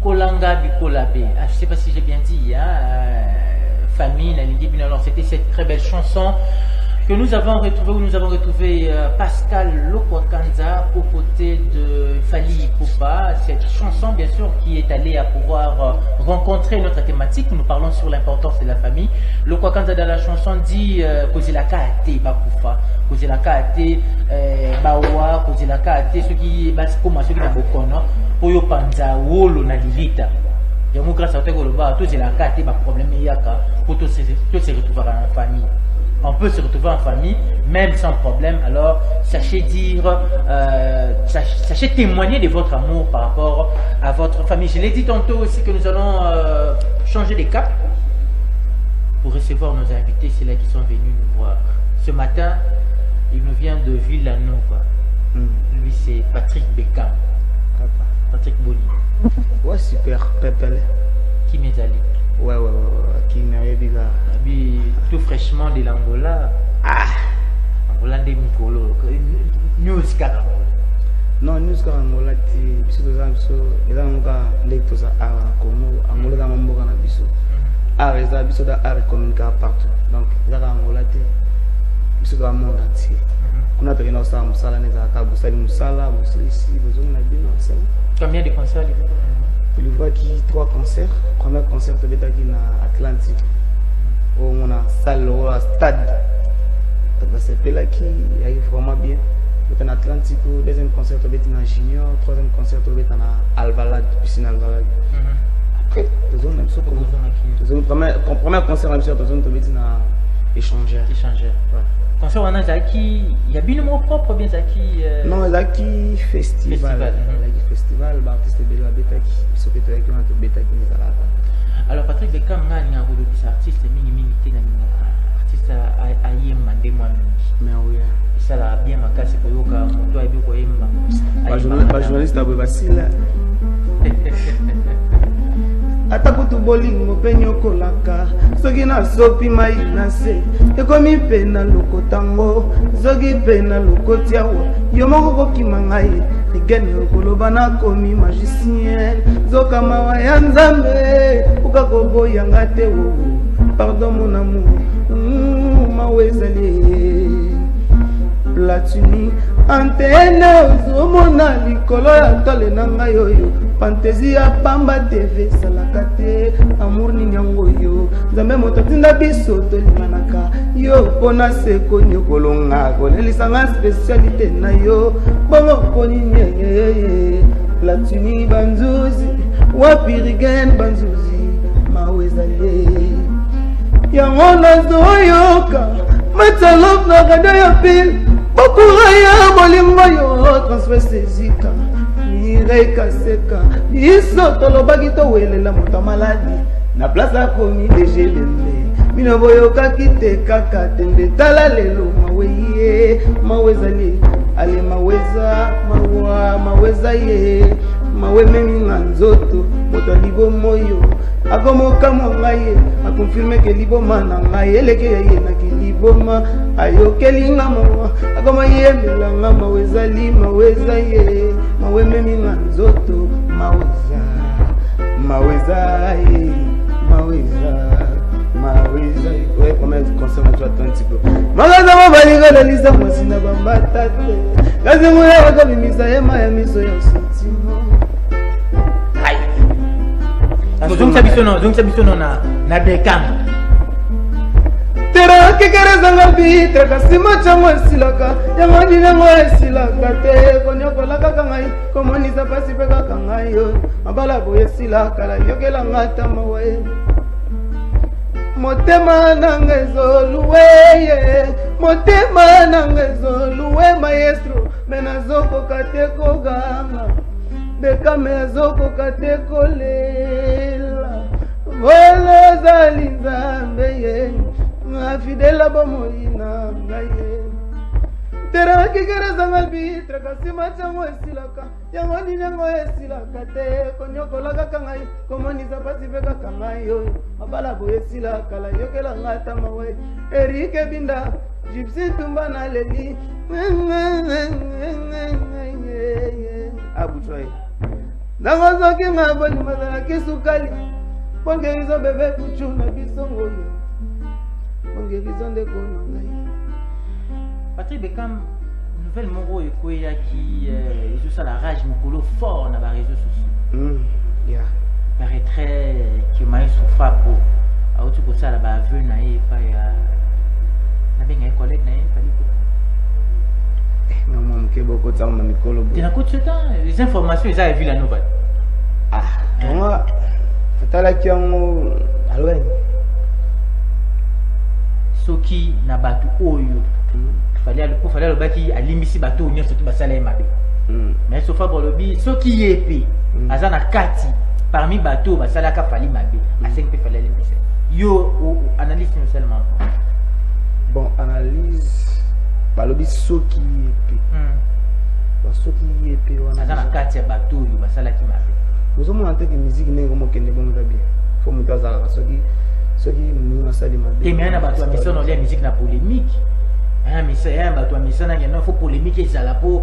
Kolanga Bikolabe. Je ne sais pas si j'ai bien dit, famille, alors c'était cette très belle chanson que nous avons retrouvée, Pascal Lokwakanza aux côtés de Fali Ipupa. Cette chanson, bien sûr, qui est allée à pouvoir rencontrer notre thématique. Nous parlons sur l'importance de la famille. Lokwakanza dans la chanson dit Kozilaka ate bakufa, Kozilaka ate bawa, Kozilaka ate ceux qui basikoma, ceux qui na bokono, Oyo panza wolo na lilita. Yango grâce à toi Goloba, tous la ate ba problème yaka pour tous se retrouver en famille. On peut se retrouver en famille, même sans problème. Alors, sachez témoigner de votre amour par rapport à votre famille. Je l'ai dit tantôt aussi que nous allons changer de cap pour recevoir nos invités. C'est là qui sont venus nous voir. Ce matin, il nous vient de Villanova. Lui, c'est Patrick Beckham. Patrick Boli. Ouais, super. Pepele. Qui m'est allé? Ouais. Qui m'a dit tout fraîchement de l'Angola. Angola de Mikolo. News Car. Non, News Car Angola, c'est les Angola dans mon na biso. Les da art communiquer partout. Donc, là Angola, biso dans le monde entier. On a pris nos salles, musala musala, ici, besoin na bien ensemble. Combien de concerts? Il voit qui 3 concerts. Premier concert de l'État qui est à Atlantique. Où on a salle, au stade. C'est là qui arrive vraiment bien. Le Atlantique, deuxième concert de l'État à Junior, troisième concert de l'État à Alvalade, piscine Alvalade. Après, nous avons premier concert à l'État à échanger. Concert on a Zaki, il y a bien le mot propre bien Zaki. Non, Zaki festival. Festival, artiste de la bêta qui se fait avec un bêta qui est là. Alors Patrick Beckham n'a un rôle d'artiste mini artiste à yemba de moi. Mais oui. Ça l'a bien ma casse pour yoka moto et biko yemba. Pas journaliste à Bobasila. Atakutu bolingo penyo kolaka soki na sopi mai na se ekomi pe na lokotango zogi pe na lokotiawa yo moko kokima ngai rigene okoloba na komi magicien zoka mawa ya nzambe ukakoboya ngate wo pardon mon amour mawezali platini antenne ozomona likolo ya tole na ngai oyo fantaisie ya pamba tv salaka te amour ninyango yo nzambe moto atinda biso tolinganaka yo mpona seko nyokolonga kolelisanga spécialité na yo bongo poninye platini banzuzi wapi rigen banzuzi mawezali yango nazoyoka matalof na radio ya pile bokuraya bolingo yo transfert sezika mireka seka iso tolobaki towelela moto maladi na place akomi degelembe mino boyokaki te kaka tembe tala lelo maweye mawezali ale maweza maweza ye mawe meminga nzoto moto alibomo yo akomokamwa ngai akonfirme ke liboma na ngai eleke ye na kiliboma ayokelinga mawa akomayembelanga mawezali maweza ye mawe meminga nzoto maweza ye maweza ouais comment concerne toi Atlantique magaza mabalinga na lisa mwasina bambata te kazi moya wakabimisa ema ya miso ya sentiment. Donc ça biso na Beckham. Tera kekerezanga bitre kasima chango esilaka yango dinango esilaka te konyokolaka kangai komonisa pasi pe kaka ngai yo mabala boye esilaka la yokelanga tamawe motema nanga ezoluwe motema nanga ezoluwe maestro menazokoka te koganga Beckham azokoka te kolela vole zali nzambe ye fidèle bomoina ngaye tera kikerezanga bitre kasima chango esilaka yango ninyango esilaka te konyokolaka kangai komonisa pasi pe kaka ngai oyo mabala boye esilaka la yokelanga tamawe erike binda gypsy tumba na leli abutwaye nakozoki nga boni mazalaki sukali po guérison bébé kuchu na biso ngoyo po guérison ndeko na ngai. Patrick Beckham, nouvelle moro ekoya qui est ça la rage mokolo fort na ba réseaux sociaux. Yeah. Paraîtrait que mai souffra pour a autre que ça là ba veu na e pa ya na benga collègue na e pa non mon ke boko tsama mikolo bo. Tina coach ça les informations ils avaient vu la nouvelle. Ah, moi atala ki yango alwen. Soki na batu oyo fallait le baki alimisi bato nyonso ki basala e mabe. Mais sofa bolobi soki yepe azana kati parmi bato basala ka fali mabe a 5 pe fallait alimisi. Yo analyse seulement. Bon, analyse balobi soki yepe. Soki yepe wana azana kati ya bato yo basala ki mabe. Nous sommes en train de musique n'est comme qu'elle n'est pas bien. Faut me dire ça ceux qui nous sali mabe. Et mais na bato a mission la musique na polémique. Mais c'est un bato a mission na faut polémique et ça la po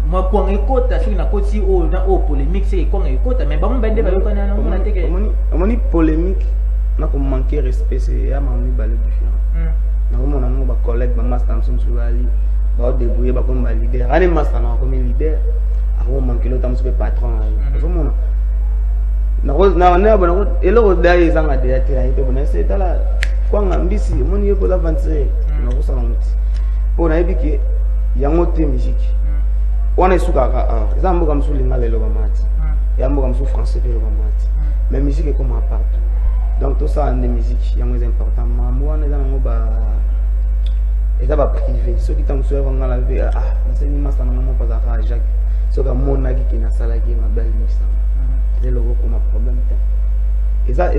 moi quand écoute sur na côté au polémique c'est quand écoute mais bon ben ba ko na na teke amoni polémique na ko manquer respect c'est ya mami balé différent. Na ko na mo ba collègue ba master sur ali ba débrouiller ba comme leader. Allez master na comme leader. On manque le temps sur patron. Na bon elo dai zanga de atira ite bona c'est tala kwa ngambisi moni yeko avancer na ko sala muti pona ebiki yango te musique wana isuka ka zambo kam suli ngalelo ba mati yambo kam su français pe ba mati mais musique est comme à part donc tout ça en musique yango est important mambo wana zango ba eza ba privé ceux qui t'ont sur ngala ve c'est ni master na mo pas à Jacques soka mona ki na sala ki mabali misa c'est le gros comme problème et ça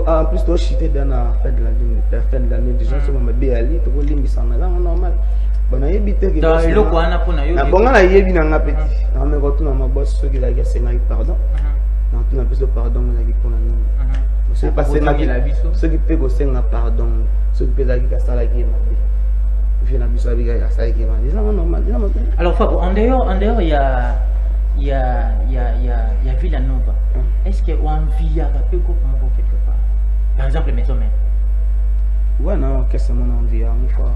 en plus toi chité dans la fin de l'année déjà sur ma béali to ko limisa na normal bana yebite ke dans le ko ana pona yo na bonga na yebi na ngapeti na me ko tuna ma boss soki la ga senga pardon na tuna plus pardon na ki pona ni c'est passé na ki ce qui peut ko senga pardon ce qui peut la ki sala ki mabe. Alors Fab, en dehors il y a Villanova. Est-ce qu'il y a envie à rappeler quelque part? Par exemple Maison Mère. Ouais non, qu'est-ce que mon envie à une fois.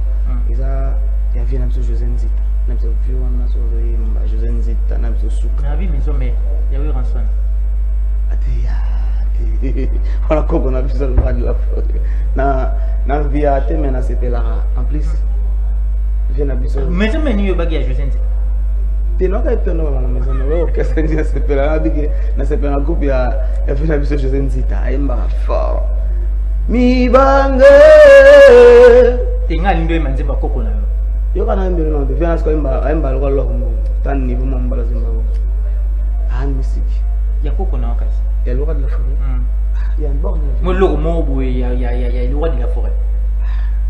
Il y a Villanova sur José Nzita. Même sur Villanova sur José Nzita, même sur Souk. Na vie Maison Mère. Il y a eu rançon. Voilà qu'on a vu ça le de la faute. Na via mais na c'était là en plus. Maison Mère ni yo bagi à José Nzita. Tino ka ipeno na maison no que c'est bien c'est pela bigi na c'est pela groupe ya vina biso José Nzita aimba fort mi bange tinga lindo emanzemba koko na yo yo kana mbele no de vina ko aimba lo lo mo tan ni mo mbala zimba musique ya koko na wakati ya le roi de la forêt ya bon mo lo mo bo ya le roi de la forêt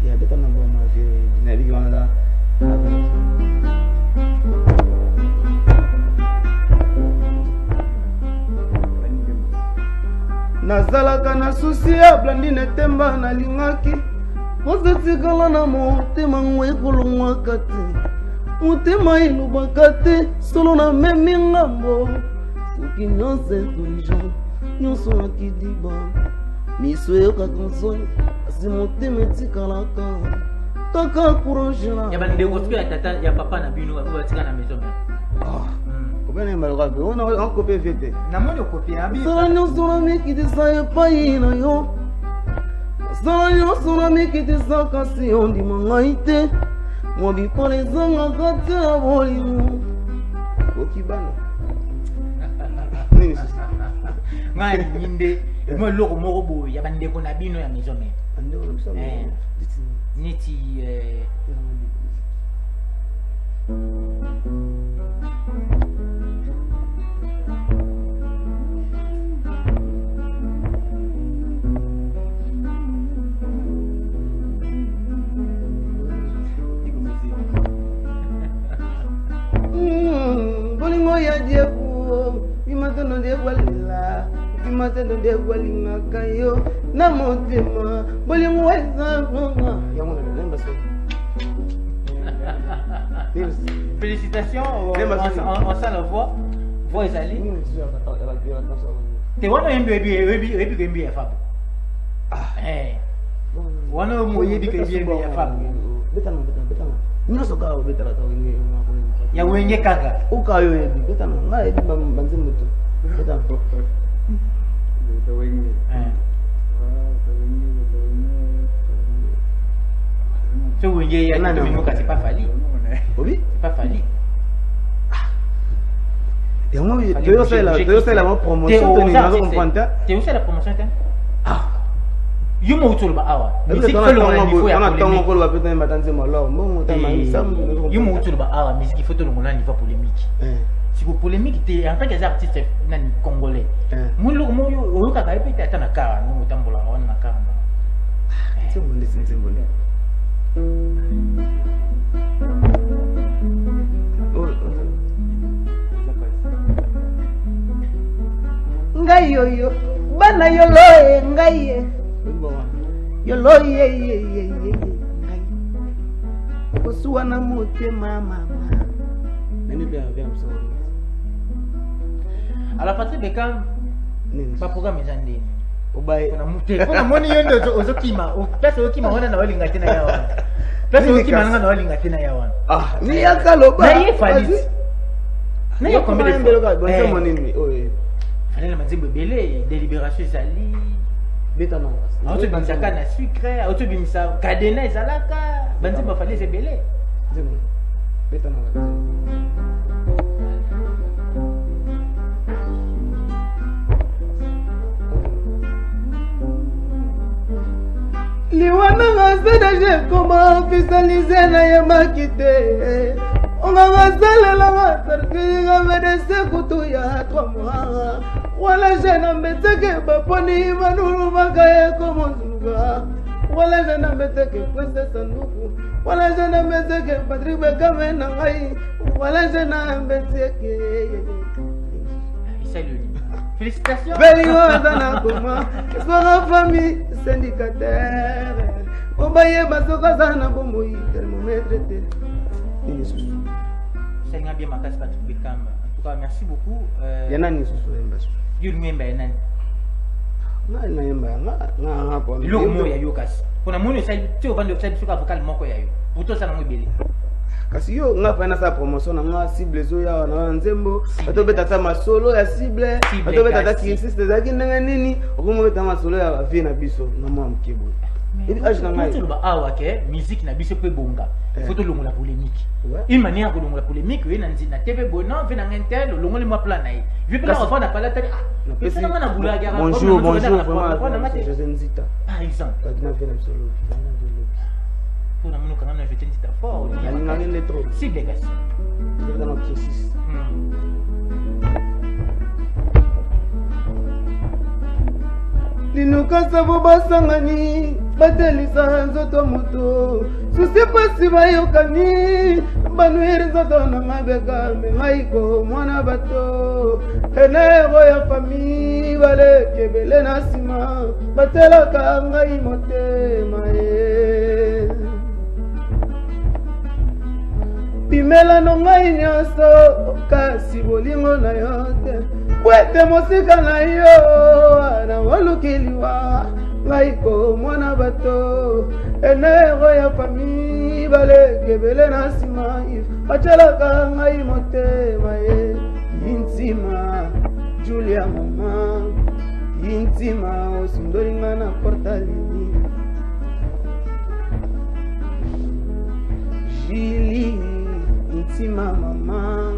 ya beta na bon ma vie na bigi wana nazalaka na susi ya Blandine Temba nalingaki mosetikala na motema ngo ekolongwaka te motema elobaka te solo na memi ngambo soki nyonso intelligent nyonso akidiba miso eyokaka nsoi asi motema etikalaka kaka courage na ya bandeko soki ya tata ya papa na bino batika na maison Bene malgrave, on a copié vite. Na moni copié abi. Sala nyonso na mikitisa epai na yo. Sala nyonso na mikitisa kasi ondima ngai te. Mobipala ezangaka te ya bolingo. Okibana. Ngai ninde mo loko moko boye ya bandeko na bino ya maison mère. Bandeko na biso. Niti bolingo ya dieku bimatano de walila bimatano de walingaka yo na motema bolingo ezanga yango na lemba so. Félicitations, on sent la voix po ezali te wana yebi kembi ya fabu wana moyebi kembi ya fabu betana nyonso kaka obetaka ta wenge ya wenge kaka ukayo yebi betana nga yebi banze moto betana wenge ce wenge ya nani mimoka c'est pas Fally obi c'est pas Fally yango toyosala mo promotion toni nazo comprendre te aussi la promotion te yo mo utolo ba awa musique faut le niveau ya tongo ko ba peut-être batanze malo mbongo tama sam yo mo utolo ba awa musique faut to le niveau polémique si vous polémique te en tant que artiste nani congolais mo lo mo yo ka ka epita atana ka no tambola wana ka c'est bon ngai yoyo bana yoloe ngai yoloe ngai kosuwa na motema mama nani bien so alors Patrick Bekam pas programme ezandi obaye na mute kuna moni yondo ozokima place okima wana na walinga tena yawa place okima na walinga tena yawa ni yakaloba na ye Fally na ye combien de fois bonne monini oye Fallait la mazimbe belé délibération ezali betana auto bimisaka na sucre auto bimisa cadena ezalaka banzimba fallait c'est belé betana liwana ngasedaje koma officialize na yamaki te ongangasalela sarkiga medese kutu ya 3 mois wala jena mbeteke baponi manuru makaye komonzuga wala jena mbeteke princesse sanduku wala jena mbeteke Patrick Bekam na ngai wala jena mbeteke félicitations Belingo zana koma sora famille syndicataire obaye basoka zana bomoi thermomètre te c'est bien ma casse Patrick Bekam en tout cas merci beaucoup yanani susu embasu yule mwemba yanani na yemba nga hapo lo mo ya yokas kuna moni sai tio vando sai suka vocal moko ya yo buto sana mwebele kasi yo nga fa na sa promotion na nga cible zo ya na nzembo bato beta ta masolo ya cible bato beta ta insiste zaki ndanga nini okumo beta masolo ya vie na biso na mwa mkibo il age na ngai to ba awa ke musique na biso pe bonga faut to longola polémique une manière ko longola polémique we na nzina TV bona ve na ngentel longole mwa plan na ye vu que là on va na pala tali pesa na na bulaga bonjour vraiment je nzita par exemple kadina ve na solo pour na muno kana na vete nzita fort ni ngane le trop si begas c'est dans notre 6 linukasa bo basangani batelisa nzoto moto susi pasi bayokani banuiri nzoto na mabeka mengaiko mwana bato enero ya fami balekebele na nsima batelaka ngai motema ye pimela no ngai nyonso kasi bolingo na yo te kwete mosika na yo na walukiliwa ngaiko mwana bato enero ya fami balekebele na nsima bachelaka ngai motema ye intima Julia mama intima osundolinga na portalini Jili intima mama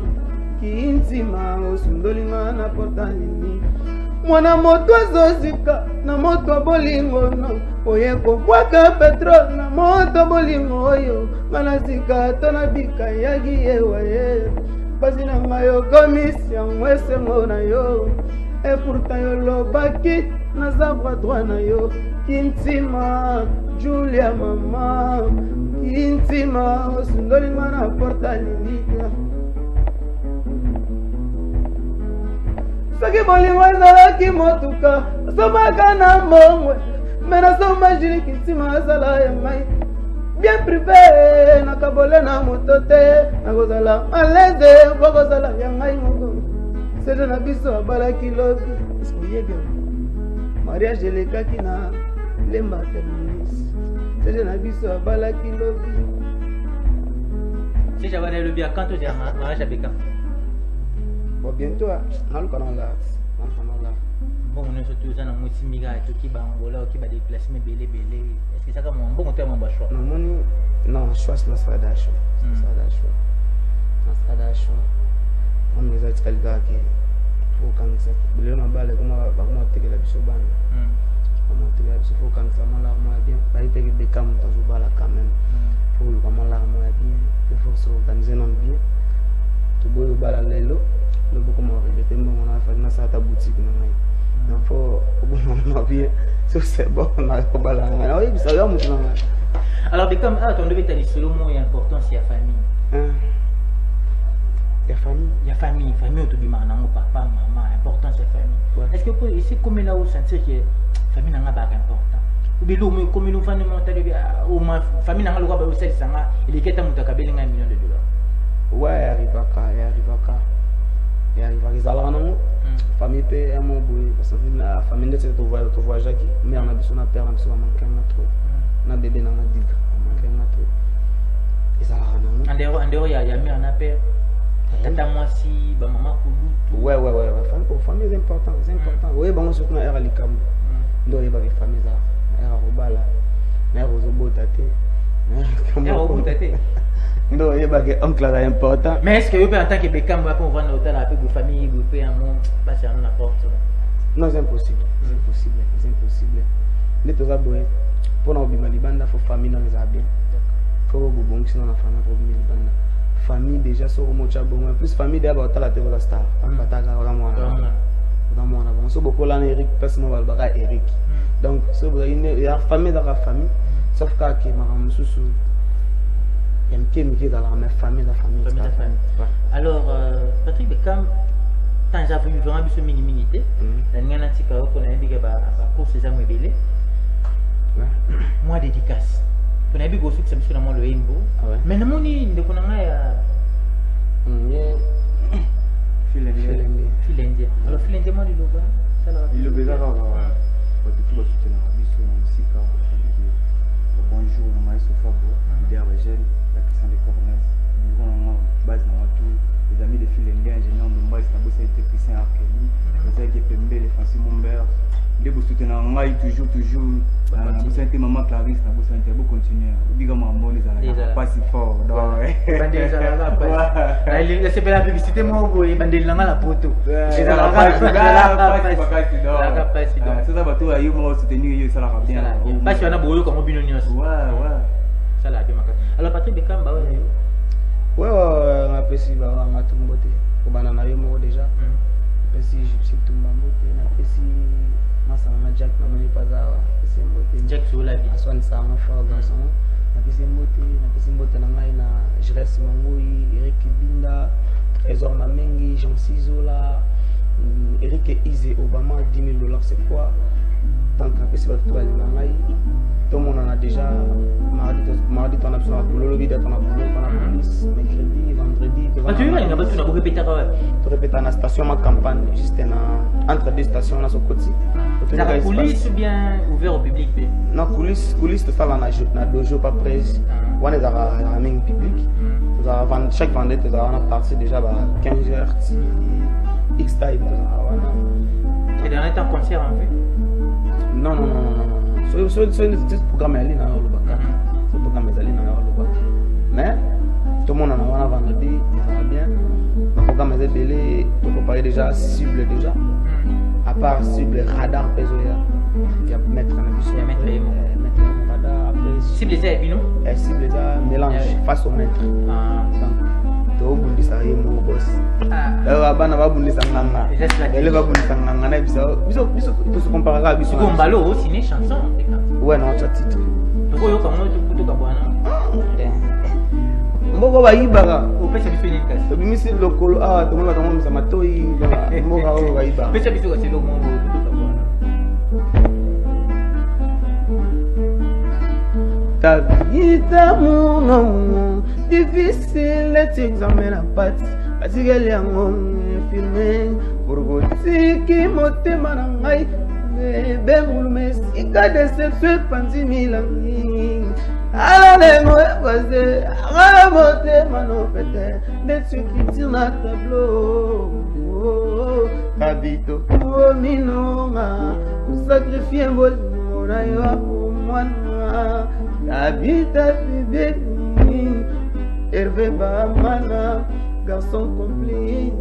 kintima osundolinga na portalini mwana moto azozika na moto bolingo no oye kobwaka petrole na moto bolingo oyo manazika to na bika yagi yewa ye pasi na ngai okomisi yango esengo na yo e pourtant yo lobaki naza bras droit na yo kintima Julia mama kintima osundolinga na portalini soki bolingo ezalaki motuka asomaka na mbongwe me nasoma jiliki nsima azala ya ngai bien privé nakabole na moto te nakozala aleze po kozala ya ngai moko Seja na biso abalaki lobi. Est-ce que yé bien? Mariage elekaki na lemba terminus. Seja na biso abalaki lobi. Si j'avais le bien quand tu dis mariage avec quand? Bon bientôt naluka na la. Bon, nous sommes tous en moti miga et qui va Angola qui va déplacer mais belé. Est-ce que ça comme un bon terme en choix? Non, choix c'est ça d'achat. Ça d'achat. On les a dit quelqu'un qui faut quand ça. Le mabale comment te la biso bana. Comment te la biso faut quand ça mala moi bien. Ba ite que Beckham toujours bala quand même. Faut le comment la moi bien. Il faut s'organiser non bien. Tout beau le bala lelo. Le beaucoup comment répéter bon on a fait na sa ta boutique non. Il faut bien. C'est bon, on a pas bala. Oui, ça va mon. Alors Beckham, ton devait être solo mot est important c'est la famille. La famille. Il y a famille autour papa, maman, important c'est famille. Ouais. Est-ce que vous ici comme là où sentir que famille n'a pas important? Ou bien l'homme comme nous faisons monter ou ma famille n'a pas le droit de faire ça, il est qu'à monter $1 million. Ouais, arrive à ça là non. Famille paie un mot boy parce que la famille de cette voyage qui mère n'a besoin de père n'a besoin de manquer un trop. Na bébé n'a pas dit manquer un trop. Et ça là non. En dehors il y a mère n'a père. Tata moi si ba maman kudu. Ouais. Famille c'est important. Oui, bon surtout na era likam. Ndo yeba ke famille za. Era robala. Na rozobo tate. Na rozobo tate. Ndo yeba ke oncle là important. Mais est-ce que vous en tant que Beckham va pour vendre l'hôtel avec vos familles, vous payer un monde passer à la porte? Non, c'est impossible. C'est impossible. Les tous aboyés. Pour nous bima libanda faut famille dans les habits. Faut vous bon sinon la famille pour bima libanda. Famille déjà sur mocha bon plus famille d'abord ta la télé la star bataga vraiment bon so beaucoup là Eric personne va le Eric donc so il y a famille dans la famille sauf que maman susu il y a dans la même famille alors Patrick Beckham quand j'avais vu vraiment ce minimité la ngana tika ko na biga ba course za mwebele moi dédicace on a vu que c'est sur le Rainbow. Mais nous on est de connaître fil indien. Alors fil indien moi du loba. Il le béza là. Pour tout soutenir la mission aussi car bonjour on m'a sofa beau. Leader jeune la question des corners. Nous on base dans tout les amis de fil indien ingénieur de base na bossa été Christian Arkeli. Vous avez que Pembe les Francis Mombert. Les beaux soutenir ngai toujours bossa été maman Clarisse na bossa été beau continuer. Obiga mambo les ala pas si fort. Bandé les ala pas. Il c'est la publicité moi boy bandé langa la photo. Les ala pas ça va tout ayo moi soutenir yo ça la bien. Pas si on a boyo comme bino nyos. Ouais. Ça la bien maka. Alors Patrick Beckham ba ouais on apprécie ba on a tout beauté. Ko banana yo mo déjà. Apprécie je tout mamboté, apprécie masa na Jack na mani pazawa. Jack sur la vie. Aswan ça un fort garçon. Na pesi mbote na ngai na Jres Mangui, Eric Binda, Trésor Mamengi, Jean Cizola, Eric Izé Obama $10,000 c'est quoi? Donc na pesi ba tout ba na ngai. Tout le monde en a déjà mardi on a besoin de boulot, le vidéo on a police, mercredi, vendredi. Tu vois il y a besoin de répéter quand même. Tu répètes à la station ma campagne juste entre deux stations là sur côté. La coulisses ou bien ouvert au public? Non, coulisses c'est ça là na dojo pas presse. On est dans la main public. Chaque vendredi tu as parti déjà 15h X time. C'est dernier temps concert en vue? Non. Ce programme est allé dans le ce programme est allé dans le mais tout le monde en a vendredi, ça va bien. Le programme est belé, tu peux parler déjà cible déjà. À part cible radar pésoya, il y a mettre un avis sur mettre radar après cible ça et bino. Cible ça mélange face au maître. Donc to bundi ça y mo boss. Là bana ba bundi ça nganga. Elle va bundi ça nganga na biso to se comparer à biso. Ko mbalo aussi une chanson. Ouais non, tu as titre. Ko yo kamo to kutoka bwana. Mboko bayibaka. Opesa biso ni kasi. Tobimisi lokolo to mona tamomisa matoi mboka oyo bayibaka. Opesa biso kasi lo mongo kutoka bwana. Ta vie est amour, difficile d'examiner la patte. Parce qu'elle est en filmé, orgotiki motema na ngai bembuluma esika deception epanzi milangi alalengo ebase anga motema nopete ndesukitir na tableau kabito ominonga kosakrifie mbolimo na yo omwana kabita bibeni Hervé Bamana garçon complice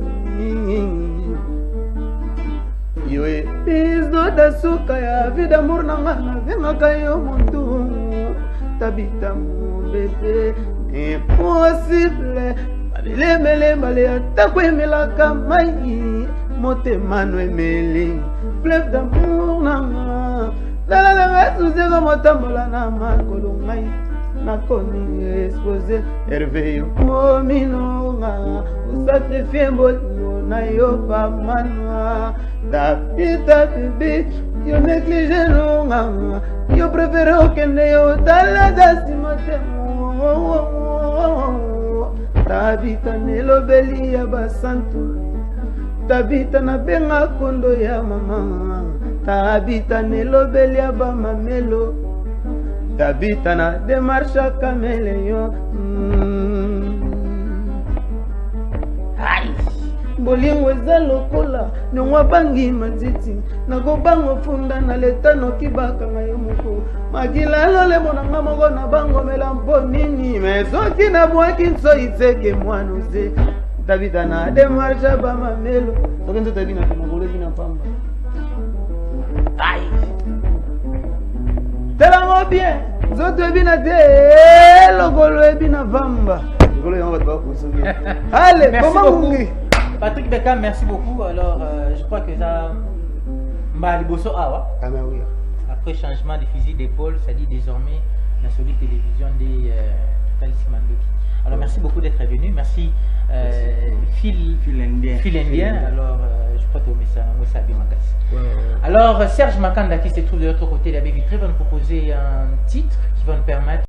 yo episo da suka ya vie d'amour nanga navengaka yo montu tabita mon bébé impossible balelemele atako emelaka mai motema no emeli fleuve d'amour nanga lalalanga suzeko motambola na makolo ngai nakoni expose Hervé yo mominonga osakrifie mbolimo na yo Bamana tapita bibi yo néglige nonga yo préféré okende yo talaga simotemo tabita nelobeli ya basantu tabita na benga kondo ya mama tabita nelobeli ya bamamelo tabita na démarche caméléon bolingo eza lokola nongwa bangi matiti nakobango funda na leta noki bakanga yo moko makila lolemo nanga moko na bango mela mpo nini me soki nabwaki nso iteke mwana ze tabita na démarche bamamelo soki nzoto ebina makolo ebina pamba telango bien nzoto ebina te lokolo ebina vamba lokolo yango bato bakusuki ale komangungi Patrick Beckham, merci beaucoup. Alors, je crois que ça m'a liboso awa. Après changement de fusil d'épaule, ça dit désormais la solide télévision des Total Simandoki. Alors, merci beaucoup d'être venu. Merci Phil Indien. Alors, je crois que c'est bien. Alors, Serge Makanda qui se trouve de l'autre côté de la baie vitrée va nous proposer un titre qui va nous permettre